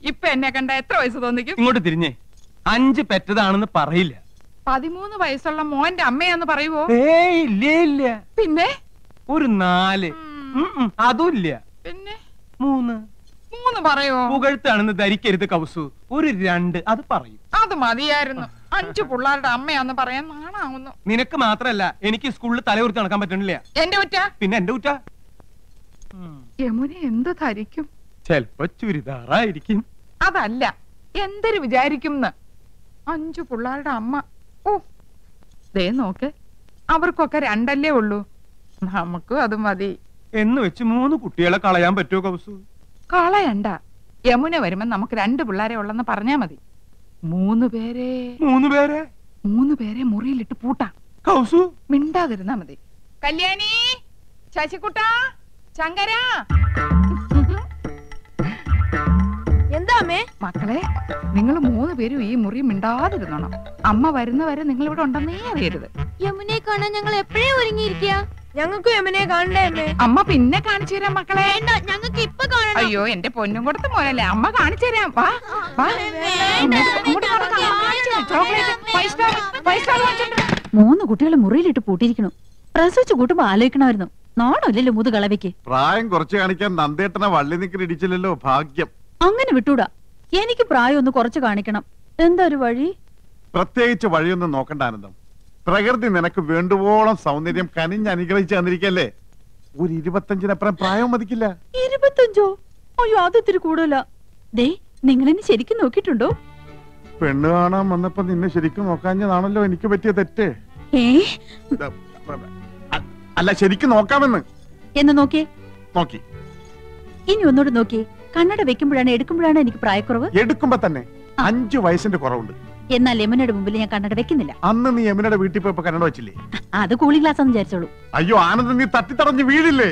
ഇപ്പൊ എന്നെ കണ്ട എത്ര വയസ്സ് തോന്നിക്കും? ഇങ്ങോട്ട് തിരിഞ്ഞേ. 5 പെറ്റതാണെന്ന് പറയില്ല. 13 വയസ്സുള്ള മോന്റെ അമ്മയാന്ന് പറയുവോ? ഏയ് ഇല്ല ഇല്ല. പിന്നെ ഒരു 4. അതുമില്ല. പിന്നെ 3 പറയോ? പുകഴ്ത്താണെന്ന് ധരിക്കരുത് കൗസു. ഒരു 2 അത് പറയും. അത് മതിയായിരുന്നു. 5 പിള്ളേരുടെ അമ്മയാന്ന് പറയാൻ നാണാവുന്നു. നിനക്ക് മാത്രല്ല, എനിക്ക് സ്കൂളിൽ തലയുർത്തി നടക്കാൻ പറ്റണില്ല. എന്റെ കുറ്റ? പിന്നെ എന്റെ കുറ്റ. യമുന എന്ത് ധരിക്കും? ചെലപ്പോ ചുരിദാറായിരിക്കും. അതല്ല, എന്തൊരു വിചാരിക്കും? 5 പിള്ളേരുടെ അമ്മ. ഓ ദേ നോക്ക്, അവർക്കൊക്കെ 2 ഉള്ളൂ. നമുക്കും അത് മതി എന്ന് വെച്ച് 3 കുട്ടികളെ കളയാൻ പറ്റുമോ കൗസു? കളയണ്ട. യമുന വരുമ്പോ നമുക്ക് 2 പിള്ളേരെ ഉള്ളെന്ന് പറഞ്ഞാ മതി. 3 പേരെ മുറിയിലിട്ട് പൂട്ടാം. കൗസു മിണ്ടാതിരുന്നാ മതി. കല്യാണി, ശശികുട്ട, ശങ്കര. എന്താ അമ്മേ? മക്കളെ, നിങ്ങൾ 3 പേരും ഈ മുറി മിണ്ടാതിരുന്നോണം. അമ്മ വരുന്നവരെ നിങ്ങൾ ഇവിടെ ഉണ്ടെന്നേ അറിയരുത്. യമുനെ കാണാൻ ഞങ്ങൾ എപ്പോഴേ ഒരുങ്ങിയിരിക്കുക. ഞങ്ങൾക്ക് യമുനെ കാണണ്ടേ അമ്മേ? അമ്മ പിന്നെ കാണിച്ചു തരാം മക്കളെ. ഞങ്ങൾക്ക് ഇപ്പൊ കാണണം. അയ്യോ, എന്റെ പൊന്നും കൊടുത്ത് മോനല്ലേ, അമ്മ കാണിച്ചു തരാം. വാ വാ. 3 കുട്ടികളെ മുറിയിലിട്ട് പൂട്ടിയിരിക്കണു. പ്രസവിച്ചു കൂട്ടുമ്പോ ആലോചിക്കണമായിരുന്നു. നാണല്ലോ മുതുകളവയ്ക്ക്. പ്രായം കുറച്ച് കാണിക്കാൻ നന്ദേട്ടനെ വള്ളി നിൽക്കുന്ന ഇടിച്ചില്ലല്ലോ. ഭാഗ്യം. അങ്ങനെ വിട്ടൂടാ. എനിക്ക് പ്രായം ഒന്ന് കുറച്ച് കാണിക്കണം. എന്താ ഒരു വഴി? പ്രത്യേകിച്ച് വഴിയൊന്നും നോക്കണ്ട ആനന്ദം. പ്രകൃതി നിനക്ക് വേണ്ടുവോളം സൗന്ദര്യം കനിഞ്ഞ് അനുഗ്രഹിച്ചു തന്നിരിക്കല്ലേ. ഒരു 25-നപ്പുറം പ്രായം മതിക്കില്ല. 25? അയ്യോ, അത് ഇത്തിരി കൂടുതല. ദേ, നിങ്ങളെന്നെ ശരിക്കും നോക്കിയിട്ടുണ്ടോ? പെണ്ണ് കാണാൻ വന്നപ്പോ നിന്നെ ശരിക്കും നോക്കാഞ്ഞതാണല്ലോ എനിക്ക് പറ്റിയ തെറ്റ്. അല്ല, ശരിക്കും നോക്കാമെന്ന്. എന്ന് നോക്കിയേ. നോക്കി. ഇനി ഒന്നുകൂടെ നോക്കിയേ. കണ്ണട വെക്കുമ്പോഴാണ് എടുക്കുമ്പോഴാണ് എനിക്ക് പ്രായക്കുറവ്? എടുക്കുമ്പോ തന്നെ 5 വയസ്സിന്റെ കുറവുണ്ട്. എന്നാൽ യമുനയുടെ മുമ്പിൽ ഞാൻ കണ്ണട വെക്കുന്നില്ല. അന്ന് നീ യമുനയുടെ വീട്ടിൽ പോയപ്പോ കണ്ണട വെച്ചില്ലേ? അത് കൂളിംഗ് ഗ്ലാസ് എന്ന് വിചാരിച്ചോളൂ. അയ്യോ ആനന്ദ്, നീ തട്ടിത്തടഞ്ഞ് വീഴില്ലേ?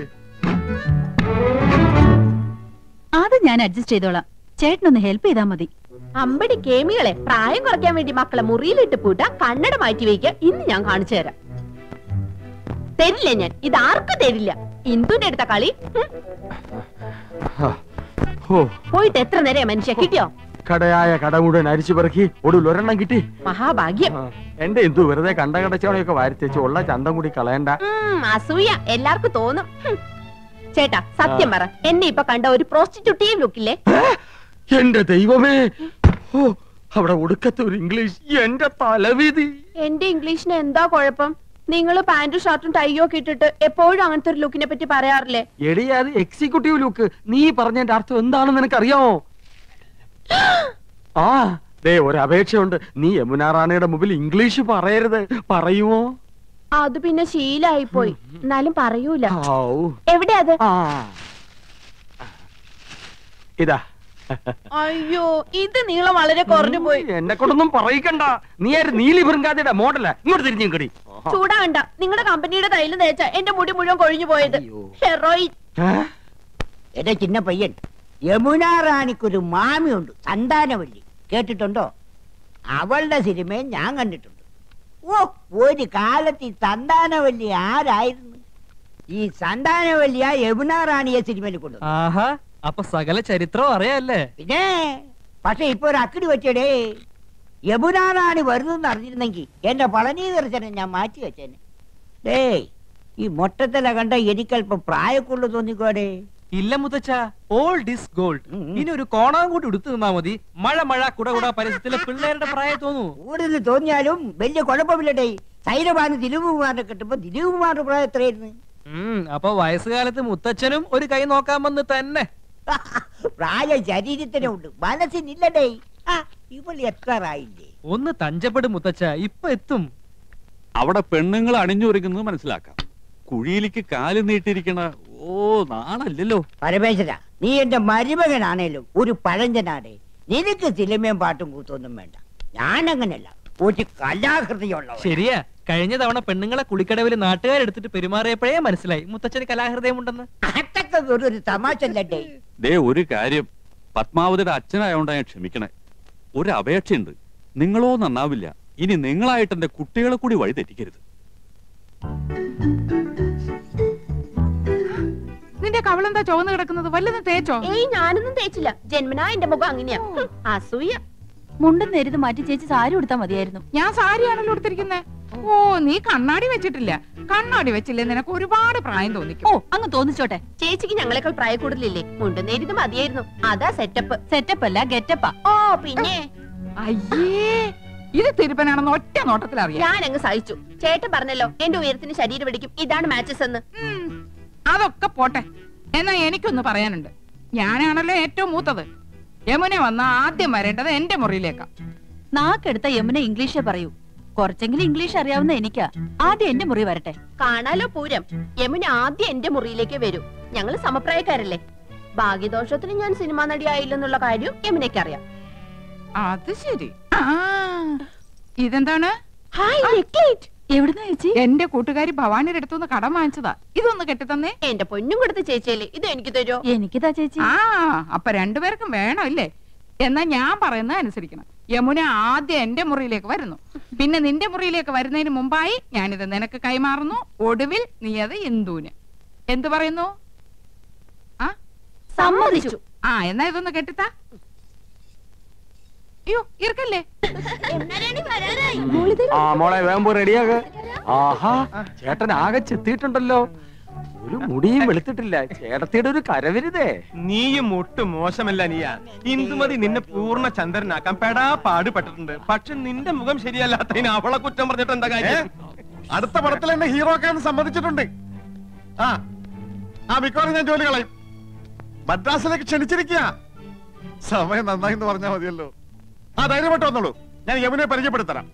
അത് ഞാൻ അഡ്ജസ്റ്റ് ചെയ്തോളാം. ചേട്ടനൊന്ന് ഹെൽപ്പ് ചെയ്താൽ മതി. അമ്പടി കേമികളെ, പ്രായം കുറയ്ക്കാൻ വേണ്ടി മക്കളെ മുറിയിലിട്ട് പൂട്ട, കണ്ണട മാറ്റി വയ്ക്കുക. ഇന്ന് ഞാൻ കാണിച്ചു തരാം. തരില്ല ഞാൻ, ഇത് ആർക്കും തരില്ല. ഇന്ദുന്റെ അടുത്ത കളി. പോയിട്ട് എത്ര നേരം മനുഷ്യ കിട്ടിയോ? കടയായ കട മുഴുവൻ അരിച്ചു പെറുക്കി ഒടുവിൽ ഒരെണ്ണം കിട്ടി. മഹാഭാഗ്യം. എന്റെ എന്തു വെറുതെ കണ്ട കടച്ചവണയൊക്കെ വാരിത്തേച്ച് ഉള്ള ചന്തം കൂടി കളയണ്ട. അസൂയ എല്ലാവർക്കും തോന്നും. ചേട്ടാ സത്യം പറ, എന്നെ ഇപ്പൊ കണ്ട ഒരു പ്രോസ്റ്റിറ്റ്യൂട്ടീവ് ലുക്കില്ലേ? എന്റെ ദൈവമേ, അവിടെ ഒടുക്കത്തെ ഒരു ഇംഗ്ലീഷ്. എന്റെ തലവിധി. എന്റെ ഇംഗ്ലീഷിന് എന്താ കുഴപ്പം? നിങ്ങള് പാന്റും ഷർട്ടും ടൈയോ ഒക്കെ ഇട്ടിട്ട് എപ്പോഴും അങ്ങനത്തെ ഒരു ലുക്കിനെ പറ്റി പറയാറില്ലേ? എടി, അത് എക്സിക്യൂട്ടീവ് ലുക്ക്. നീ പറഞ്ഞതിന്റെ അർത്ഥം എന്താണെന്ന് നിനക്കറിയാമോ? ആ ദേ, ഒരു അപേക്ഷയുണ്ട്. നീ യമുന റാണിയുടെ മുമ്പിൽ ഇംഗ്ലീഷ് പറയരുത്. പറയുമോ? അത് പിന്നെ ശീലായി പോയി. എന്നാലും പറയൂല. എവിടെ അത്? ഇതാ. അയ്യോ, ഇത് നീളം വളരെ കുറഞ്ഞു പോയി. എന്നെ കൊണ്ടൊന്നും പറയിക്കണ്ട. നീ ആര്? നീലി ബൃങ്കാതിയുടെ മോഡലാ. ഇങ്ങോട്ട് തിരിഞ്ഞു കടി. ചൂടാകണ്ട. നിങ്ങളുടെ കമ്പനിയുടെ തൈല് തേച്ച എന്റെ മുടി മുഴുവൻ കൊഴിഞ്ഞു പോയത്. ഹെറോയിൻ. എന്റെ ചിന്ന പയ്യൻ, യമുന റാണിക്കൊരു മാമിയുണ്ട്, സന്താനവല്ലി. കേട്ടിട്ടുണ്ടോ? അവളുടെ സിനിമയും ഞാൻ കണ്ടിട്ടുണ്ട്. ഓ, ഒരു കാലത്ത് ഈ സന്താനവല്ലി ആരായിരുന്നു? ഈ സന്താനവല്ലിയ യമുന റാണിയെ സിനിമയിൽ കൊണ്ടുവന്നു. അപ്പൊ സകല ചരിത്രം അറിയാല്ലേ? പിന്നെ പക്ഷെ ഇപ്പൊ ഒരു അക്കടി വെച്ചടേ. യമുന റാണി വരുന്നെന്ന് അറിഞ്ഞിരുന്നെങ്കിൽ എന്റെ പളനി ദർശനം ഞാൻ മാറ്റി വെച്ചേനെ. ഡേ, ഈ മൊട്ടത്തില കണ്ട എനിക്കല്പം പ്രായക്കുള്ളു തോന്നിക്കോടെ. ഇല്ല മുത്തച്ഛ, ഓൾഡ് ഈസ് ഗോൾഡ്. ഇനി ഒരു കോണാൻ കൂടി എടുത്തു നിന്നാ മതി. മഴ മഴ കുട പരിസരത്തിലെ പിള്ളേരുടെ പ്രായം തോന്നൂ. കൂടുതൽ തോന്നിയാലും വലിയ കുഴപ്പമില്ലടേ. സൈരഭാന് ദിലീപ് കുമാറിനെ കിട്ടുമ്പോ ദിലീപ് കുമാറിന്റെ പ്രായം എത്രയായിരുന്നു? അപ്പൊ വയസ്സുകാലത്ത് മുത്തച്ഛനും ഒരു കൈ നോക്കാൻ വന്ന് തന്നെ. പ്രായം ശരീരത്തിനുണ്ട്, മനസ്സിനില്ലടേ. ഇവൾ എത്താറായില്ലേ? ഒന്ന് തഞ്ചപ്പെടും മുത്തച്ഛ, ഇപ്പൊ എത്തും. അവിടെ പെണ്ണുങ്ങൾ അണിഞ്ഞൊരുങ്ങുന്നത് മനസ്സിലാക്കാം. കുഴിയിലേക്ക് കാല് നീട്ടിരിക്കണ നാണല്ലോ. പരമേശ്വര, നീ എന്റെ മരുമകനാണേലും ഒരു പഴഞ്ചനാടേ. നിനക്ക് സിനിമയും പാട്ടും കൂത്തൊന്നും വേണ്ട. ഞാനങ്ങനല്ല, ഒരു കലാഹൃദയമുള്ള. ശരിയാ, കഴിഞ്ഞ തവണ പെണ്ണുങ്ങളെ കുളിക്കടവിൽ നാട്ടുകാരെടുത്തിട്ട് പെരുമാറിയപ്പോഴേ മനസ്സിലായി മുത്തച്ഛന് കലാഹൃദയം ഉണ്ടെന്ന്. അതൊക്കെ ഒരു തമാശല്ലേ. ദേ, ഒരു കാര്യം, പത്മാവതിയുടെ അച്ഛനായോണ്ടാ ഞാൻ ക്ഷമിക്കണേ. ഒരു അപേക്ഷയുണ്ട്. നിങ്ങളോ നന്നാവില്ല. ഇനി നിങ്ങളായിട്ട് എന്റെ കുട്ടികളെ കൂടി വഴി തെറ്റിക്കരുത്. നിന്റെ കവളെന്താ ചുവന്ന് കിടക്കുന്നത്? വല്ലതും തേച്ചോ? ഏയ് ഞാനൊന്നും തേച്ചില്ല. ജന്മനാ എന്റെ മുഖം അങ്ങനെയാ. അസൂയ. മുണ്ടും നേരിത് മാറ്റി ചേച്ചി സാരി ഉടുത്താ മതിയായിരുന്നു. ഞാൻ സാരിയാണല്ലോ എടുത്തിരിക്കുന്നത്. ഓ, നീ കണ്ണാടി വെച്ചിട്ടില്ല. കണ്ണാടി വെച്ചില്ലേ നിനക്ക് ഒരുപാട് പ്രായം തോന്നിക്കും. ഓ, അങ്ങ് തോന്നിച്ചോട്ടെ. ചേച്ചിക്ക് ഞങ്ങളെക്കാൾ പ്രായ കൂടുതലില്ലേ? മുണ്ടും നേരിത് മതിയായിരുന്നു. അതാ സെറ്റപ്പ്. സെറ്റപ്പ് അല്ല ഗെറ്റപ്പാ. ഓ പിന്നെ അയ്യേ, ഇത് തിരുപ്പനാണെന്ന് ഒറ്റ നോട്ടത്തിൽ അറിയാം. ഞാൻ അങ്ങ് സഹിച്ചു. ചേട്ടൻ പറഞ്ഞല്ലോ എന്റെ ഉയരത്തിന് ശരീരം പിടിക്കും, ഇതാണ് മാച്ചസ് എന്ന്. അതൊക്കെ പോട്ടെ. എന്നാ എനിക്കൊന്ന് പറയാനുണ്ട്. ഞാനാണല്ലോ ഏറ്റവും മൂത്തത്. യമുന വന്ന ആദ്യം വരേണ്ടത് എന്റെ മുറിയിലേക്കാ. നാക്കെടുത്ത യമുന ഇംഗ്ലീഷേ പറയൂ. കുറച്ചെങ്കിലും ഇംഗ്ലീഷ് അറിയാവുന്ന എനിക്കാ. ആദ്യം എന്റെ മുറി വരട്ടെ. കാണാലോ പൂരം. യമുന ആദ്യം എന്റെ മുറിയിലേക്ക് വരൂ. ഞങ്ങള് സമപ്രായക്കാരല്ലേ. ഭാഗ്യദോഷത്തിന് ഞാൻ സിനിമാ നടിയായില്ലെന്നുള്ള കാര്യം യമുനയ്ക്ക് അറിയാം. അത് ശരി. ഇതെന്താണ്? എവിടുന്ന ചേച്ചി? എന്റെ കൂട്ടുകാരി ഭവാനിയുടെ അടുത്തുനിന്ന് കടം വാങ്ങിച്ചതാ. ഇതൊന്ന് കെട്ടിത്തന്നേ. എന്റെ പൊന്നും കൊടുത്ത ചേച്ചിയല്ലേ, ഇത് എനിക്ക് തരുമോ? എനിക്കിതാ ചേച്ചി. അപ്പൊ രണ്ടുപേർക്കും വേണം ഇല്ലേ? എന്നാ ഞാൻ പറയുന്നത് അനുസരിക്കണം. യമുന ആദ്യം എന്റെ മുറിയിലേക്ക് വരുന്നു. പിന്നെ നിന്റെ മുറിയിലേക്ക് വരുന്നതിന് മുമ്പായി ഞാനിത് നിനക്ക് കൈമാറുന്നു. ഒടുവിൽ നീ അത് ഇന്ദുവിന്. എന്തു പറയുന്നു? സമ്മതിച്ചു. എന്നാ ഇതൊന്ന് കെട്ടിത്താ. അയ്യോ, ഇറക്കല്ലേ. മോളെ വേമ്പോ റെഡിയാക. ആഹാ, ചേട്ടൻ ആകെ ചെത്തിയിട്ടുണ്ടല്ലോ. ഒരു മുടിയും വെളുത്തിട്ടില്ല. ചേട്ടത്തിയുടെ ഒരു കരവരുതേ. നീയും ഒട്ടും മോശമല്ല നീയ. ഇന്ദുമതി നിന്നെ പൂർണ്ണ ചന്ദ്രനാക്കാൻ പെടാ പാടുപെട്ടിട്ടുണ്ട്. പക്ഷെ നിന്റെ മുഖം ശരിയല്ലാത്തതിന് അവളെ കുറ്റം പറഞ്ഞിട്ട് എന്താ കാര്യം? അടുത്ത പടത്തിൽ എന്നെ ഹീറോ ആക്കാൻ സമ്മതിച്ചിട്ടുണ്ട്. മിക്കവാറും ഞാൻ ജോലി കളയും. മദ്രാസിലേക്ക് ക്ഷണിച്ചിരിക്കുക. സമയം നന്നായി എന്ന് പറഞ്ഞാൽ മതിയല്ലോ. ധൈര്യമായിട്ട് വന്നോളൂ. ഞാൻ യമുനെ പരിചയപ്പെടുത്തരാം.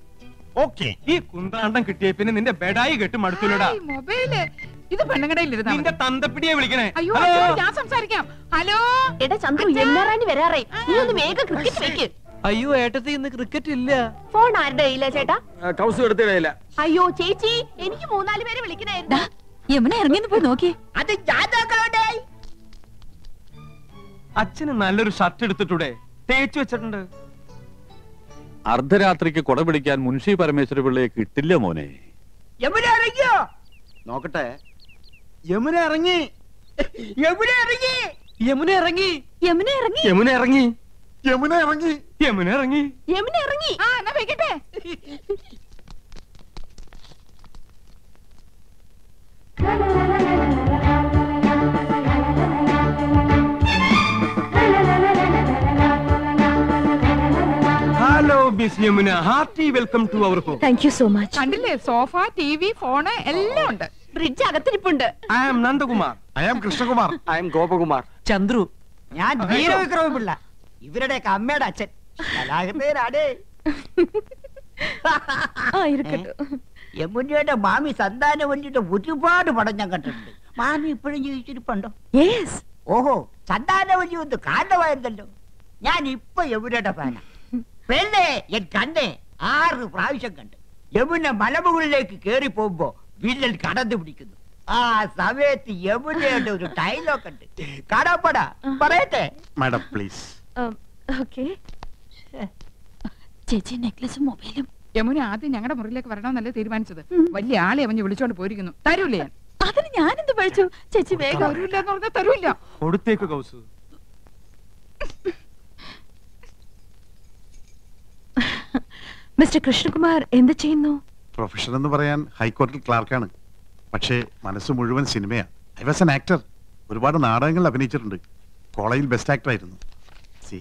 ഓക്കെ. ഈ കുന്താണ്ടം കിട്ടിയ പിന്നെ നിന്റെ ബെഡായി കെട്ട് മടുത്തില്ലടാ. മൊബൈല് ഇത് പെണ്ണുങ്ങടയിലിരുന്ന നിന്റെ തന്തപ്പിടിയെ വിളിക്കണേ. അയ്യോ, ഞാൻ സംസാരിക്കാം. ഹലോ എടാ ചന്ദ്രു, യമുനാറാണി വരാറേ. നീ ഒന്ന് വേഗം ക്രിക്കറ്റ് വെക്ക്. അയ്യോ ഏട്ടത്തി, ഇന്ന് ക്രിക്കറ്റ് ഇല്ല. ഫോൺ ആരുടെ കയ്യിലാ ചേട്ടാ? കൗസ് എടുത്തിടയില്ല. അയ്യോ ചേച്ചി, എനിക്ക് 3-4 പേരെ വിളിക്കണായിരുന്നു. യമുന ഇറങ്ങിന്ന് പോയി നോക്കി. അത് ജാതകോടെ. അച്ഛന് നല്ലൊരു ഷർട്ട് എടുത്തിട്ടൂടെ? തേച്ചു വെച്ചിട്ടുണ്ട്. അർദ്ധരാത്രിക്ക് കൊട പിടിക്കാൻ മുൻഷി പരമേശ്വര പിള്ളയെ കിട്ടില്ല മോനെ. യമുന ഇറങ്ങിയോ? നോക്കട്ടെ. യമുന ഇറങ്ങി. യമുന ഇറങ്ങി. യമുന ഇറങ്ങി. യമുന ഇറങ്ങി. യമുന ഇറങ്ങി. യമുന ഇറങ്ങി. യമുന ഇറങ്ങി. യമുന ഇറങ്ങി. എന്നാ വെക്കട്ടെ. Hello miss Yamuna, hearty welcome to our home. Thank you so much. കണ്ടില്ലേ, സോഫ, ടിവി, ഫോണ് എല്ലാം ഉണ്ട്. ഫ്രിഡ്ജ് അകത്തിരിപ്പുണ്ട്. I am Nandakumar. I am Krishnakumar. I am Gopakumar. Chandru. ഞാൻ വീരവിക്രമ പിള്ള, ഇവരുടെയൊക്കെ അമ്മയുടെ അച്ഛൻ. കലാകൃതനാടേ. യമുനയുടെ മാമി സന്താനവല്ലിയുടെ ഒരുപാട് പടം ഞാൻ കണ്ടിട്ടുണ്ട്. മാമി ഇപ്പോഴും ജീവിച്ചിരിപ്പുണ്ടോ? ഓഹോ, സന്താനവല്ലി ഒന്ന് കാരണമായിരുന്നല്ലോ. ഞാൻ ഇപ്പൊ യമുനയുടെ ഫാനാ. പെണ്ണേ, എൻ കണ്ണേ 6 പ്രാവശ്യം കണ്ട്. യമുന മലമുകളിലേക്ക് കേറി പോകുമ്പോ വില്ലൻ കടന്നു പിടിക്കുന്നു. ആ സമയത്ത് യമുനയുടെ ഒരു ഡയലോഗ് ഉണ്ട്. കാണാപ്പടാ, പറയട്ടെ? Madam please. ചേച്ചി നെക്ലസും മൊബൈലും. യമുന ആദ്യം ഞങ്ങളുടെ മുറിയിലേക്ക് വരണമെന്നല്ലേ തീരുമാനിച്ചത്. വലിയ ആളെ അവഞ്ഞ് വിളിച്ചോണ്ട് പോയിരിക്കുന്നു. തരൂലേ? അതിന് ഞാനെന്ത് പഴിച്ചു? ചേച്ചി വേഗം. തരൂല്ല എന്ന് പറഞ്ഞാൽ തരൂല്ല. കൊടുത്തേക്ക് കൗസു. മിസ്റ്റർ കൃഷ്ണകുമാർ എന്ത് ചെയ്യുന്നു? പ്രൊഫഷൻ എന്ന് പറയാൻ ഹൈക്കോടതിയിൽ ക്ലാർക്കാണ്. പക്ഷേ മനസ്സ് മുഴുവൻ സിനിമയാ. I was an actor. ഒരുപാട് നാടകങ്ങളിൽ അഭിനയിച്ചിട്ടുണ്ട്. കോളേജിൽ ബെസ്റ്റ് ആക്ടർ ആയിരുന്നു. See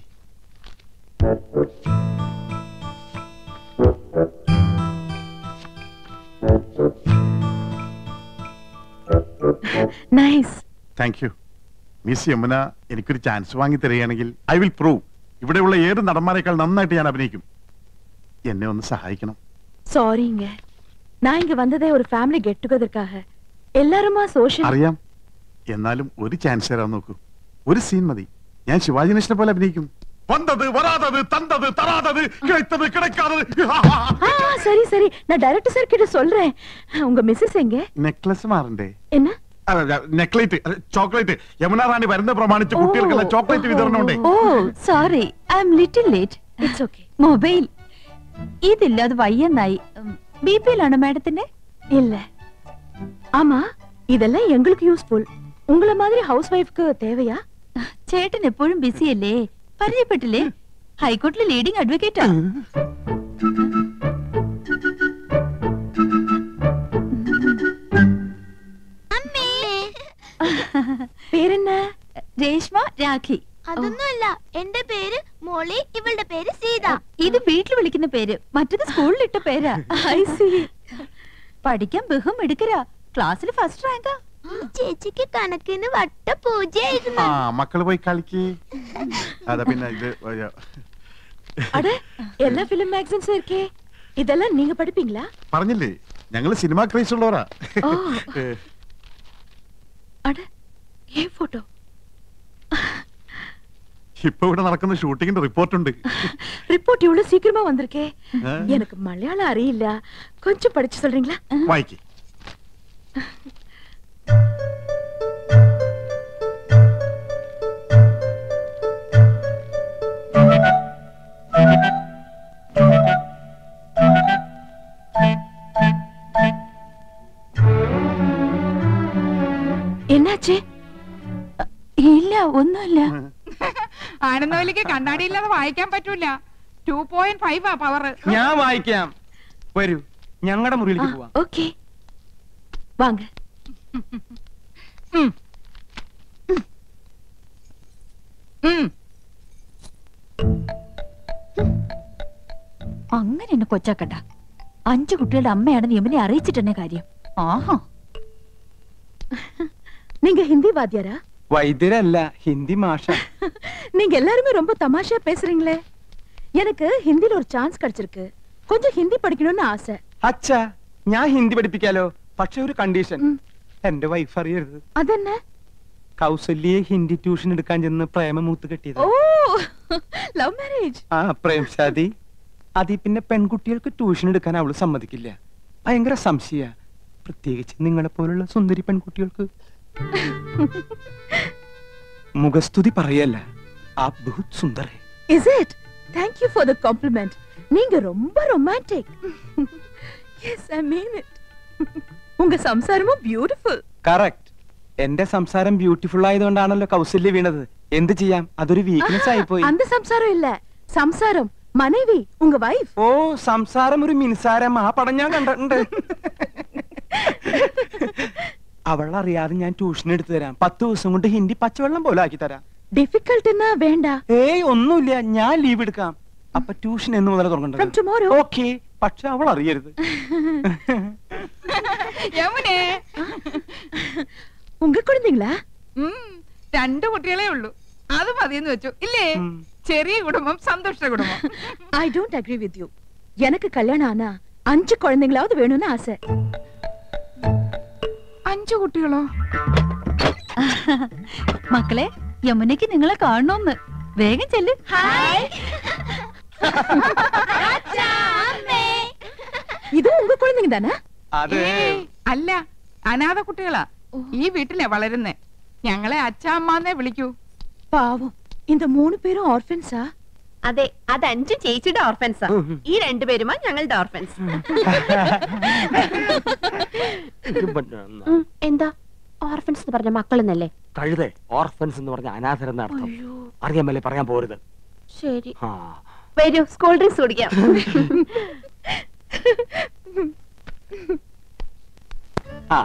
nice. Thank you. Miss Yamuna എനിക്കൊരു ചാൻസ് വാങ്ങി തരികയാണെങ്കിൽ ഐ വിൽ പ്രൂവ് ഇവിടെയുള്ള ഏത് നടന്മാരെക്കാൾ നന്നായിട്ട് ഞാൻ അഭിനയിക്കും. എന്നെ ഒന്ന് സഹായിക്കണം. சாரிங்க, நான் இங்க வந்ததே ஒரு ஃபேமிலி கெட் டுகெதர்க்காக. எல்லாருமா சோஷியல். അറിയാം. എന്നാലും ഒരു ചാൻസ് തരാൻ നോക്കൂ. ഒരു സീൻ മതി. ഞാൻ ശിവാജി ഗണേശനെ പോലെ അഭിനയിക്കും. വന്നത് വരാതത് തന്തത് തരാതത് கிடைத்தது கிடைக்காதது. சரி சரி, நான் டைரக்டர் சார் கிட்ட சொல்றேன். உங்க மிஸ்ஸஸ் எங்க? നെക്ലസ് മാറണ്ടേ? என்ன? നെക്ലേറ്റ്, ചോക്ലേറ്റ്. യമുന റാണി വരുന്ന പ്രമാണിച്ച് കുട്ടികൾക്കെല്ലാം ചോക്ലേറ്റ് വിതരണം ഉണ്ട്. Oh sorry, I am little late. It's okay. Mobile ഇതില്ലാതെ വയ്യെന്നായി. ബിപിയിലാണോ മാഡത്തിന്റെ? இல்ல. ஆமா, இதெல்லாம் எங்களுக்கு யூஸ்ஃபுல். உங்கள மாதிரி ஹவுஸ் வைஃப்க்கு தேவையா? ചേട്ടൻ എപ്പോഴും ബിസി അല്ലേ? പരിചയപ്പെട്ടില്ലേ? ഹൈക്കോടതിയിലെ ലീഡിംഗ് അഡ്വക്കേറ്റാ. പേരെന്ന? രേഷ്മ രാഖി. അതൊന്നുമല്ല, എന്റെ പേര് മോളി, ഇവളുടെ പേര് സീത. ഇത് വീട്ടിൽ വിളിക്കുന്ന പേര്, മറ്റത് സ്കൂളിലിട്ട പേരാ. I see. പഠിക്കാൻ ബഹും എടുക്കരാ, ക്ലാസ്സിൽ ഫസ്റ്റ് റാങ്കാ. ചേച്ചിക്ക് കണക്കിന് വട്ട പൂജയായിരുന്നു. ആ മക്കള് പോയി കളിക്ക്. അതാ പിന്നെ ഇത് அட எல்லா ஃபிலிம் மேகசின்ஸ் இருக்கே, இதெல்லாம் நீங்க படிப்பீங்களா? പറഞ്ഞില്ലേ ഞങ്ങള് സിനിമ ക്രേസ് ഉള്ളവരാ. ஓ. அட ஏன் போட்டோ? ഇപ്പൊ ഇവിടെ നടക്കുന്ന ഷൂട്ടിങ്ങിന്റെ റിപ്പോർട്ട് ഉണ്ട്. ரிப்போர்ட் இவ்வளவு சீக்கிரமா வந்திருக்கே. எனக்கு மலையாளம் அறியிല്ല, கொஞ்சம் படிச்சு சொல்றீங்களா? വായിക്ക്. என்னாச்சு? ഇല്ല, ഒന്നുമില്ല. ആനന്ദവല്ലിക്ക് കണ്ണാടിയില്ലാതെ വായിക്കാൻ പറ്റൂല. 2.5 പവർ. ഞാൻ വായിക്കാം. വരൂ, ഞങ്ങളുടെ മുറിയിലേക്ക് പോവാം. ஓகே வாங்க. അങ്ങനെ എന്നെ കൊച്ചാക്കണ്ട. 5 കുട്ടികളുടെ അമ്മയാണെന്ന് യമുനെ അറിയിച്ചിട്ടെന്നെ കാര്യം. ആഹാ, நீங்க ஹிந்தி வாத்தியாரா? വൈദ്യരല്ല, ഹിന്ദി മാഷ. நீங்க எல்லாருமே ரொம்ப தமாஷா பேசுறீங்களே. எனக்கு ஹிந்தில ஒரு சான்ஸ் கிடைச்சிருக்கு, கொஞ்சம் ஹிந்தி படிக்கணும்னு ஆசை. അച്ഛാ, ഞാൻ ഹിന്ദി പഠിപ്പിക്കാലോ. പക്ഷെ ഒരു കണ്ടീഷൻ, എന്റെ വൈഫ് അറിയരുത്. അതെന്നെ? കൗസല്യെ ഹിന്ദി ട്യൂഷൻ എടുക്കാൻ ചെന്ന് പ്രേമമൂത്ത് കെട്ടിയത്. ഓ, ലവ് മാരേജ്. ആ പ്രേംശാദി. അതിൽ പിന്നെ പെൺകുട്ടികൾക്ക് ട്യൂഷൻ എടുക്കാൻ അവള് സമ്മതിക്കില്ല. ഭയങ്കര സംശയ, പ്രത്യേകിച്ച് നിങ്ങളെ പോലുള്ള സുന്ദരി പെൺകുട്ടികൾക്ക്. മുഖസ്തുതി പറയല്ല, ആപ് ബഹുത് സുന്ദർ ഹൈ. Is it? Thank you for the compliment. நீங்க ரொம்ப romantic. Yes, I mean it. உங்க സംസാരமும் beautiful. കറക്റ്റ്. എന്റെ സംസാരം ബ്യൂട്ടിഫുൾ ആയതുകൊണ്ടാണല്ലോ കൗസല്യ വീണത്. എന്ത് ചെയ്യാം, അതൊരു വീക്ക്നെസ് ആയിപ്പോയി. அந்த സംസാരം ഇല്ല, സംസാരം മனைവി, ഉങ്ക വൈഫ്. ഓ, സംസാരം ഒരു മിൻസാരം. ആ പടം ഞാൻ കണ്ടിട്ടുണ്ട്. അവളറിയാതെ ഞാൻ ട്യൂഷൻ എടുത്തു തരാം. 10 ദിവസം കൊണ്ട് ഹിന്ദി പച്ചവെള്ളം പോലെ ആക്കി തരാം. ഡിഫിക്കൽട്ട് എന്നാ വേണ്ട. ഏയ് ഒന്നുമില്ല, ഞാൻ ലീവ് എടുക്കാം. അപ്പൊ ട്യൂഷൻ എന്ന് മുതൽ From തുടങ്ങേണ്ടത്. tomorrow. ഓക്കെ, പക്ഷെ അവൾ അറിയരുത്. യമുനെ, ഉങ്ക കുഴந்தைங்களா? 2 കുട്ടികളെ ഉള്ളൂ. അത് മതിയെന്ന് വെച്ചു ഇല്ലേ? ചെറിയ കുടുംബം, സന്തുഷ്ട കുടുംബം. I don't agree with you. எனக்கு கல்யாணம் ஆனா 5 குழந்தைங்களாவது வேணும்னு ஆசை. 5 കുട്ടികളോ? മക്കളെ, യമുനയ്ക്ക് നിങ്ങളെ കാണണമെന്ന്. വേഗം ചെല്ല്. ഹായ്. ഇത് ഉങ്ക കുഴந்தைங்க தானே? അതെ. അല്ല, അനാഥ കുട്ടികളാ. ഈ വീട്ടിലെ വളരുന്നേ. ഞങ്ങളെ അച്ഛാ അമ്മാന്നേ വിളിക്കൂ. പാവം, இந்த 3 പേരും ഓർഫൻസാ? അതെ, അത് 5 ചേച്ചിയുടെ ഓർഫൻസാ. ഈ 2 പേരുമാ ഞങ്ങളുടെ ഓർഫൻസ്. എന്താ ഓർഫൻസ് എന്ന് പറഞ്ഞ മക്കളെന്നല്ലേ? കഴുതേ, ഓർഫൻസ് എന്ന് പറഞ്ഞ അനാഥരെന്ന അർത്ഥം. അറിയാമല്ലേ, പറയാൻ പോരുത്. ശരി, വരൂ, സ്കൂൾ ഡ്രിങ്ക്സ് കുടിക്കാം. ആ,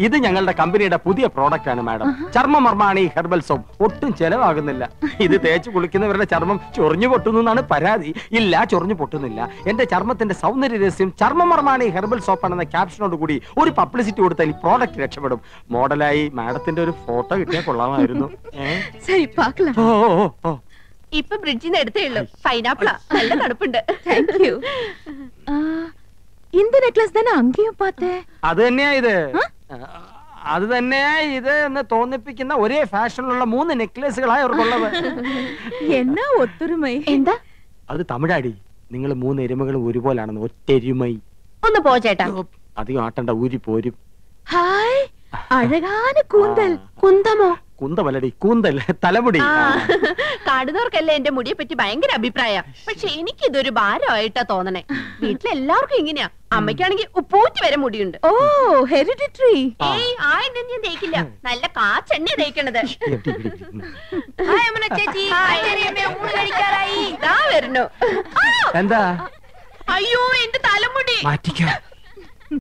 ഇത് ഞങ്ങളുടെ കമ്പനിയുടെ പുതിയ പ്രോഡക്റ്റ് ആണ് മാഡം. ചർമ്മമർമാണി herbal soap. ഒട്ടും ചെലവാകുന്നില്ല. ഇത് തേച്ച് കുളിക്കുന്നവരുടെ ചർമ്മം ചൊറിഞ്ഞു പൊട്ടുന്നു എന്നാണ് പരാതി. ഇല്ല, ചൊറിഞ്ഞു പൊട്ടുന്നില്ല. എന്റെ ചർമ്മത്തിന്റെ സൗന്ദര്യ രഹസ്യം ചർമ്മമർമാണി ഹെർബൽ സോപ്പ് ആണെന്ന ക്യാപ്ഷനോട് കൂടി ഒരു പബ്ലിസിറ്റി കൊടുത്താൽ ഈ പ്രോഡക്റ്റ് രക്ഷപ്പെടും. മോഡലായി മാഡത്തിന്റെ ഒരു ഫോട്ടോ കിട്ടിയാൽ കൊള്ളാമായിരുന്നു. ശരി, പാക്കലാം. ഓ ഓ ഓ, ഇപ്പൊ ബ്രിഡ്ജിൽ നിന്ന് എടുത്തേ ഉള്ളൂ. പൈനാപ്പിളാ, നല്ല തണുപ്പുണ്ട്. Thank you. இந்த நெக்லஸ் தானே அங்கேயும் பார்த்தேன். അത് തന്നെയാ ഇത്. അത് തന്നെയാ ഇത് എന്ന് തോന്നിപ്പിക്കുന്ന ഒരേ ഫാഷനിലുള്ള 3 നെക്ലേസുകളായി അവർക്കുള്ളത്. എന്നാ ഒത്തൊരുമൈ. എന്താ അത് തമിഴാടി. നിങ്ങൾ 3 എരുമകളും ഒരുപോലാണെന്ന്. ഒറ്റെരുമൈ. ഒന്ന് പോ ചേട്ടാ. അധികം ആട്ടണ്ട, ഊരി പോരും. ഹായ്, അഴകാന കൂന്തൽ. കുന്തമോ? കുന്തമല്ലടി, കൂന്തൽ, തലമുടി. കാണുന്നവർക്കല്ലേ എന്റെ മുടിയെ പറ്റി ഭയങ്കര അഭിപ്രായ. പക്ഷെ എനിക്കിതൊരു ഭാരമായിട്ടാ തോന്നണേ. വീട്ടിലെല്ലാവർക്കും ഇങ്ങനെയാ. അമ്മയ്ക്കാണെങ്കിൽ ഉപ്പൂറ്റി വരെ മുടിയുണ്ട്. ഓ ഹെറിഡിറ്ററി. ഏയ് ആ എണ്ണ ഞാൻ തേക്കില്ല, നല്ല കാച്ചെണ്ണ തേക്കണത്. ചേച്ചി ഊണ് കഴിക്കാറായി. ഇതാ വരണു. എന്താ? അയ്യോ എന്റെ തലമുടി മാറ്റിക്കോ.